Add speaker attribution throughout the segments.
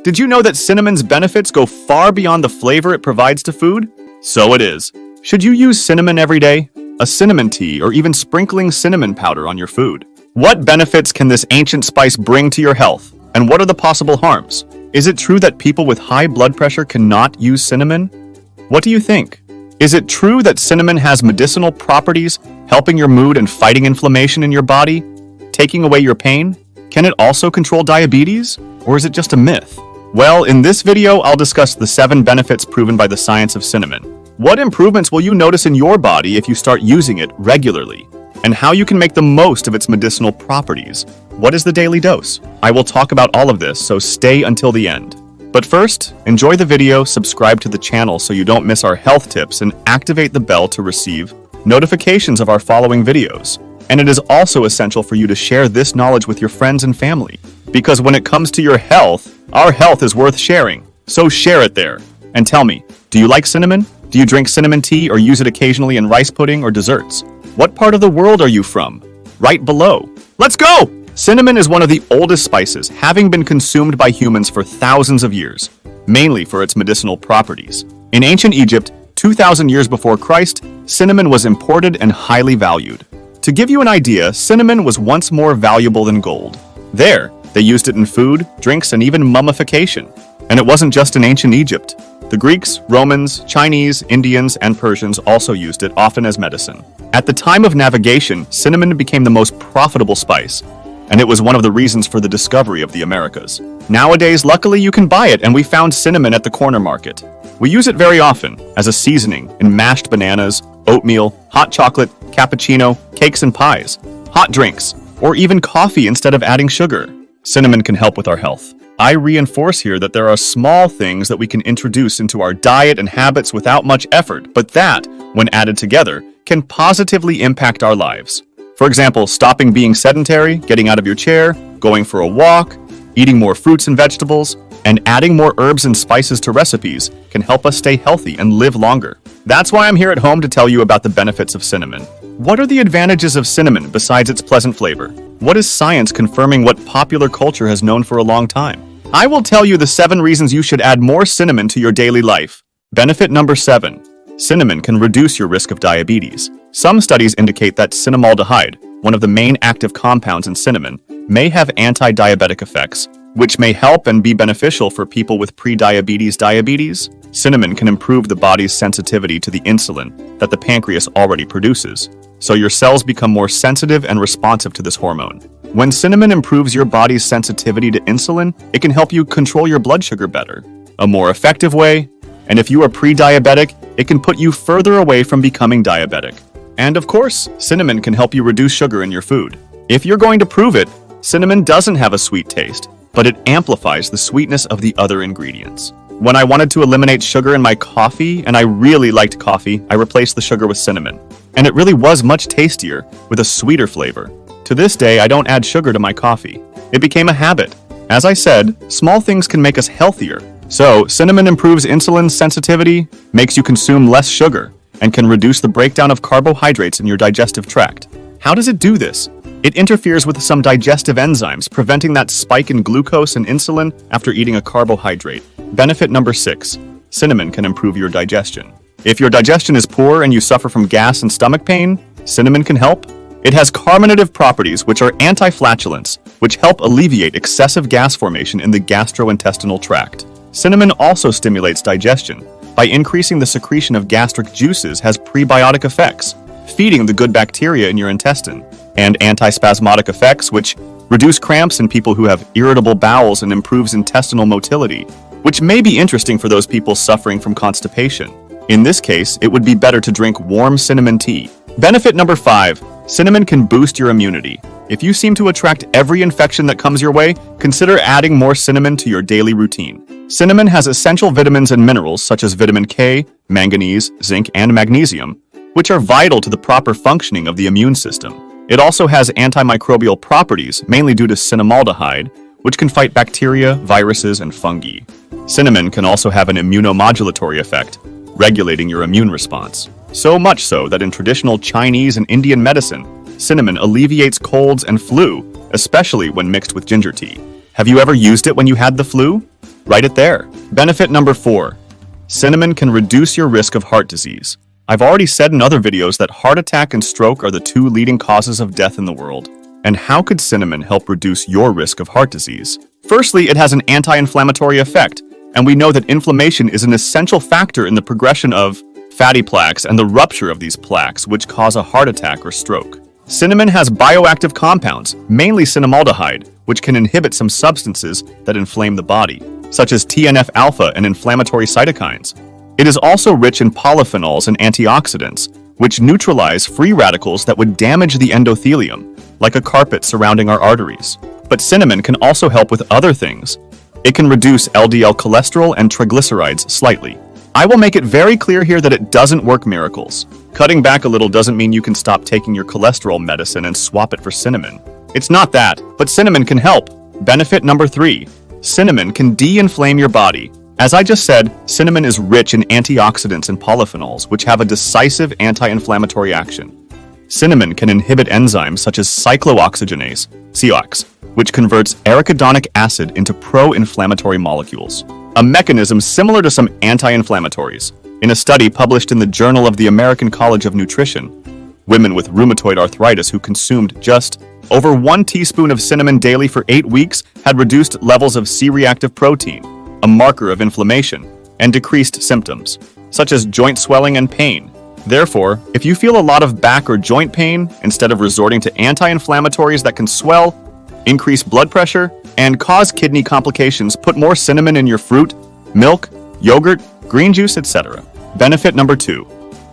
Speaker 1: Did you know that cinnamon's benefits go far beyond the flavor it provides to food? So it is. Should you use cinnamon every day? A cinnamon tea, or even sprinkling cinnamon powder on your food? What benefits can this ancient spice bring to your health? And what are the possible harms? Is it true that people with high blood pressure cannot use cinnamon? What do you think? Is it true that cinnamon has medicinal properties, helping your mood and fighting inflammation in your body, taking away your pain? Can it also control diabetes? Or is it just a myth? Well, in this video, I'll discuss the 7 benefits proven by the science of cinnamon. What improvements will you notice in your body if you start using it regularly? And how you can make the most of its medicinal properties. What is the daily dose? I will talk about all of this, so stay until the end. But first, enjoy the video, subscribe to the channel so you don't miss our health tips, and activate the bell to receive notifications of our following videos. And it is also essential for you to share this knowledge with your friends and family. Because when it comes to your health, our health is worth sharing. So share it there. And tell me, do you like cinnamon? Do you drink cinnamon tea or use it occasionally in rice pudding or desserts? What part of the world are you from? Write below. Let's go! Cinnamon is one of the oldest spices, having been consumed by humans for thousands of years, mainly for its medicinal properties. In ancient Egypt, 2,000 years before Christ, cinnamon was imported and highly valued. To give you an idea, cinnamon was once more valuable than gold. There, they used it in food, drinks, and even mummification. And it wasn't just in ancient Egypt. The Greeks, Romans, Chinese, Indians, and Persians also used it, often as medicine. At the time of navigation, cinnamon became the most profitable spice, and it was one of the reasons for the discovery of the Americas. Nowadays, luckily you can buy it, and we found cinnamon at the corner market. We use it very often as a seasoning in mashed bananas, oatmeal, hot chocolate, cappuccino, cakes and pies, hot drinks, or even coffee instead of adding sugar. Cinnamon can help with our health. I reinforce here that there are small things that we can introduce into our diet and habits without much effort, but that, when added together, can positively impact our lives. For example, stopping being sedentary, getting out of your chair, going for a walk, eating more fruits and vegetables, and adding more herbs and spices to recipes can help us stay healthy and live longer. That's why I'm here at home to tell you about the benefits of cinnamon. What are the advantages of cinnamon besides its pleasant flavor? What is science confirming what popular culture has known for a long time? I will tell you the 7 reasons you should add more cinnamon to your daily life. Benefit number 7. Cinnamon can reduce your risk of diabetes. Some studies indicate that cinnamaldehyde, one of the main active compounds in cinnamon, may have anti-diabetic effects, which may help and be beneficial for people with diabetes. Cinnamon can improve the body's sensitivity to the insulin that the pancreas already produces, so your cells become more sensitive and responsive to this hormone. When cinnamon improves your body's sensitivity to insulin, it can help you control your blood sugar better, a more effective way, and if you are pre-diabetic, it can put you further away from becoming diabetic. And of course, cinnamon can help you reduce sugar in your food. If you're going to prove it, cinnamon doesn't have a sweet taste, but it amplifies the sweetness of the other ingredients. When I wanted to eliminate sugar in my coffee, and I really liked coffee, I replaced the sugar with cinnamon. And it really was much tastier, with a sweeter flavor. To this day, I don't add sugar to my coffee. It became a habit. As I said, small things can make us healthier. So, cinnamon improves insulin sensitivity, makes you consume less sugar, and can reduce the breakdown of carbohydrates in your digestive tract. How does it do this? It interferes with some digestive enzymes, preventing that spike in glucose and insulin after eating a carbohydrate. Benefit number 6. Cinnamon can improve your digestion. If your digestion is poor and you suffer from gas and stomach pain, cinnamon can help. It has carminative properties, which are anti-flatulence, which help alleviate excessive gas formation in the gastrointestinal tract. Cinnamon also stimulates digestion. By increasing the secretion of gastric juices has prebiotic effects, feeding the good bacteria in your intestine, and antispasmodic effects, which reduce cramps in people who have irritable bowels and improves intestinal motility, which may be interesting for those people suffering from constipation. In this case, it would be better to drink warm cinnamon tea. Benefit number 5. Cinnamon can boost your immunity. If you seem to attract every infection that comes your way, consider adding more cinnamon to your daily routine. Cinnamon has essential vitamins and minerals such as vitamin K, manganese, zinc, and magnesium, which are vital to the proper functioning of the immune system. It also has antimicrobial properties, mainly due to cinnamaldehyde, which can fight bacteria, viruses, and fungi. Cinnamon can also have an immunomodulatory effect, regulating your immune response. So much so that in traditional Chinese and Indian medicine, cinnamon alleviates colds and flu, especially when mixed with ginger tea. Have you ever used it when you had the flu? Write it there. Benefit number 4. Cinnamon can reduce your risk of heart disease. I've already said in other videos that heart attack and stroke are the 2 leading causes of death in the world. And how could cinnamon help reduce your risk of heart disease? Firstly, it has an anti-inflammatory effect, and we know that inflammation is an essential factor in the progression of fatty plaques and the rupture of these plaques, which cause a heart attack or stroke. Cinnamon has bioactive compounds, mainly cinnamaldehyde, which can inhibit some substances that inflame the body, such as TNF-alpha and inflammatory cytokines. It is also rich in polyphenols and antioxidants, which neutralize free radicals that would damage the endothelium, like a carpet surrounding our arteries. But cinnamon can also help with other things. It can reduce LDL cholesterol and triglycerides slightly. I will make it very clear here that it doesn't work miracles. Cutting back a little doesn't mean you can stop taking your cholesterol medicine and swap it for cinnamon. It's not that, but cinnamon can help. Benefit number 3. Cinnamon can de-inflame your body. As I just said, cinnamon is rich in antioxidants and polyphenols, which have a decisive anti-inflammatory action. Cinnamon can inhibit enzymes such as cyclooxygenase, COX, which converts arachidonic acid into pro-inflammatory molecules, a mechanism similar to some anti-inflammatories. In a study published in the Journal of the American College of Nutrition, women with rheumatoid arthritis who consumed just over 1 teaspoon of cinnamon daily for 8 weeks had reduced levels of C-reactive protein, a marker of inflammation, and decreased symptoms, such as joint swelling and pain. Therefore, if you feel a lot of back or joint pain, instead of resorting to anti-inflammatories that can swell, increase blood pressure, and cause kidney complications, put more cinnamon in your fruit, milk, yogurt, green juice, etc. Benefit number 2.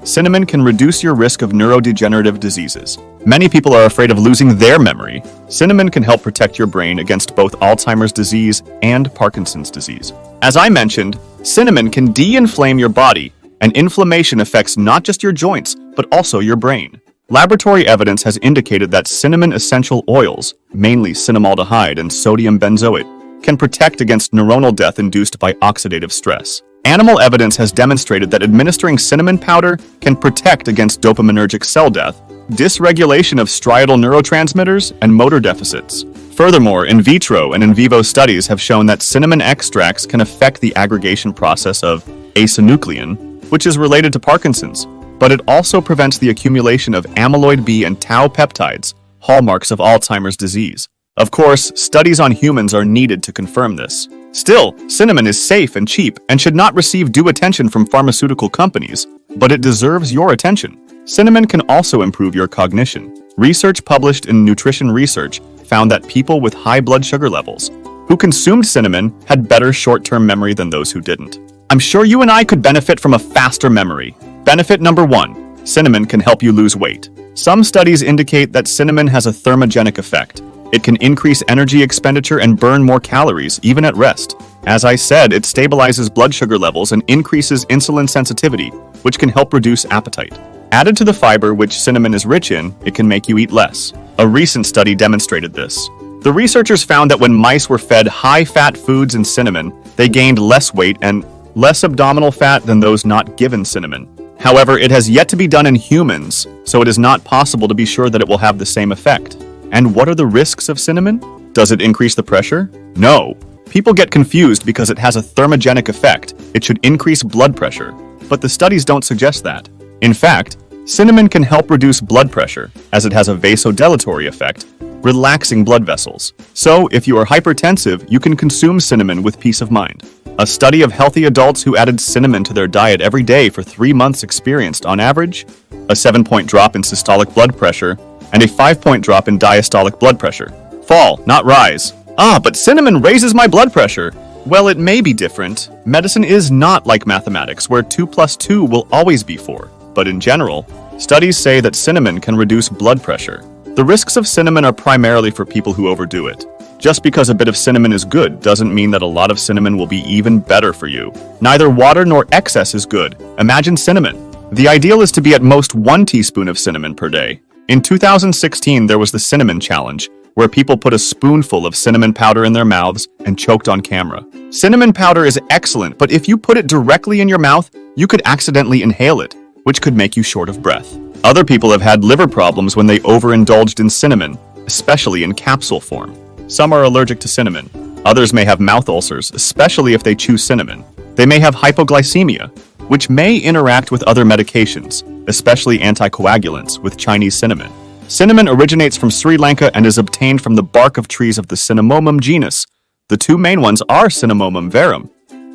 Speaker 1: Cinnamon can reduce your risk of neurodegenerative diseases. Many people are afraid of losing their memory. Cinnamon can help protect your brain against both Alzheimer's disease and Parkinson's disease. As I mentioned, cinnamon can de-inflame your body, and inflammation affects not just your joints, but also your brain. Laboratory evidence has indicated that cinnamon essential oils, mainly cinnamaldehyde and sodium benzoate, can protect against neuronal death induced by oxidative stress. Animal evidence has demonstrated that administering cinnamon powder can protect against dopaminergic cell death, dysregulation of striatal neurotransmitters, and motor deficits. Furthermore, in vitro and in vivo studies have shown that cinnamon extracts can affect the aggregation process of acinuclein, which is related to Parkinson's, but it also prevents the accumulation of amyloid B and tau peptides, hallmarks of Alzheimer's disease. Of course, studies on humans are needed to confirm this. Still, cinnamon is safe and cheap and should not receive due attention from pharmaceutical companies, but it deserves your attention. Cinnamon can also improve your cognition. Research published in Nutrition Research found that people with high blood sugar levels who consumed cinnamon had better short-term memory than those who didn't. I'm sure you and I could benefit from a faster memory. Benefit number 1. Cinnamon can help you lose weight. Some studies indicate that cinnamon has a thermogenic effect. It can increase energy expenditure and burn more calories, even at rest. As I said, it stabilizes blood sugar levels and increases insulin sensitivity, which can help reduce appetite. Added to the fiber which cinnamon is rich in, it can make you eat less. A recent study demonstrated this. The researchers found that when mice were fed high-fat foods and cinnamon, they gained less weight and less abdominal fat than those not given cinnamon. However, it has yet to be done in humans, so it is not possible to be sure that it will have the same effect. And what are the risks of cinnamon? Does it increase the pressure? No. People get confused because it has a thermogenic effect. It should increase blood pressure, but the studies don't suggest that. In fact, cinnamon can help reduce blood pressure, as it has a vasodilatory effect, relaxing blood vessels. So, if you are hypertensive, you can consume cinnamon with peace of mind. A study of healthy adults who added cinnamon to their diet every day for 3 months experienced, on average, a 7-point drop in systolic blood pressure and a 5-point drop in diastolic blood pressure. Fall, not rise. But cinnamon raises my blood pressure. Well, it may be different. Medicine is not like mathematics, where 2 plus 2 will always be 4. But in general, studies say that cinnamon can reduce blood pressure. The risks of cinnamon are primarily for people who overdo it. Just because a bit of cinnamon is good doesn't mean that a lot of cinnamon will be even better for you. Neither water nor excess is good. Imagine cinnamon. The ideal is to be at most 1 teaspoon of cinnamon per day. In 2016, there was the Cinnamon Challenge, where people put a spoonful of cinnamon powder in their mouths and choked on camera. Cinnamon powder is excellent, but if you put it directly in your mouth, you could accidentally inhale it, which could make you short of breath. Other people have had liver problems when they overindulged in cinnamon, especially in capsule form. Some are allergic to cinnamon. Others may have mouth ulcers, especially if they chew cinnamon. They may have hypoglycemia, which may interact with other medications, especially anticoagulants, with Chinese cinnamon. Cinnamon originates from Sri Lanka and is obtained from the bark of trees of the Cinnamomum genus. The two main ones are Cinnamomum verum,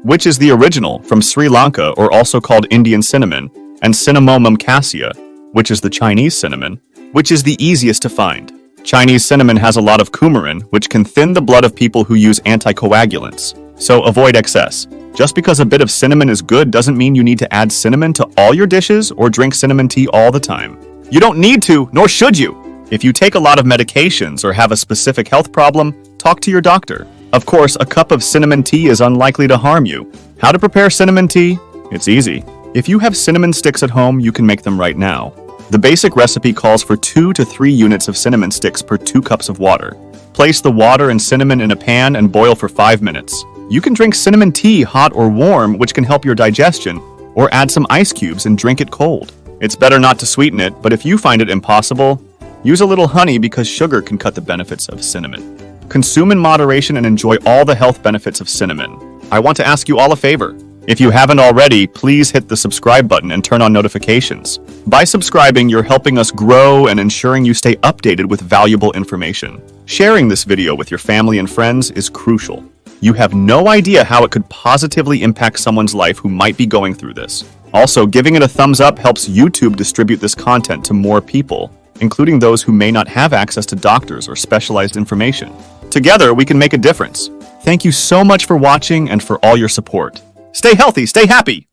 Speaker 1: which is the original from Sri Lanka or also called Indian cinnamon, and Cinnamomum cassia, which is the Chinese cinnamon, which is the easiest to find. Chinese cinnamon has a lot of coumarin, which can thin the blood of people who use anticoagulants, so avoid excess. Just because a bit of cinnamon is good doesn't mean you need to add cinnamon to all your dishes or drink cinnamon tea all the time. You don't need to, nor should you. If you take a lot of medications or have a specific health problem, talk to your doctor. Of course, a cup of cinnamon tea is unlikely to harm you. How to prepare cinnamon tea? It's easy. If you have cinnamon sticks at home, you can make them right now. The basic recipe calls for 2 to 3 units of cinnamon sticks per 2 cups of water. Place the water and cinnamon in a pan and boil for 5 minutes. You can drink cinnamon tea hot or warm, which can help your digestion, or add some ice cubes and drink it cold. It's better not to sweeten it, but if you find it impossible, use a little honey because sugar can cut the benefits of cinnamon. Consume in moderation and enjoy all the health benefits of cinnamon. I want to ask you all a favor. If you haven't already, please hit the subscribe button and turn on notifications. By subscribing, you're helping us grow and ensuring you stay updated with valuable information. Sharing this video with your family and friends is crucial. You have no idea how it could positively impact someone's life who might be going through this. Also, giving it a thumbs up helps YouTube distribute this content to more people, including those who may not have access to doctors or specialized information. Together, we can make a difference. Thank you so much for watching and for all your support. Stay healthy, stay happy!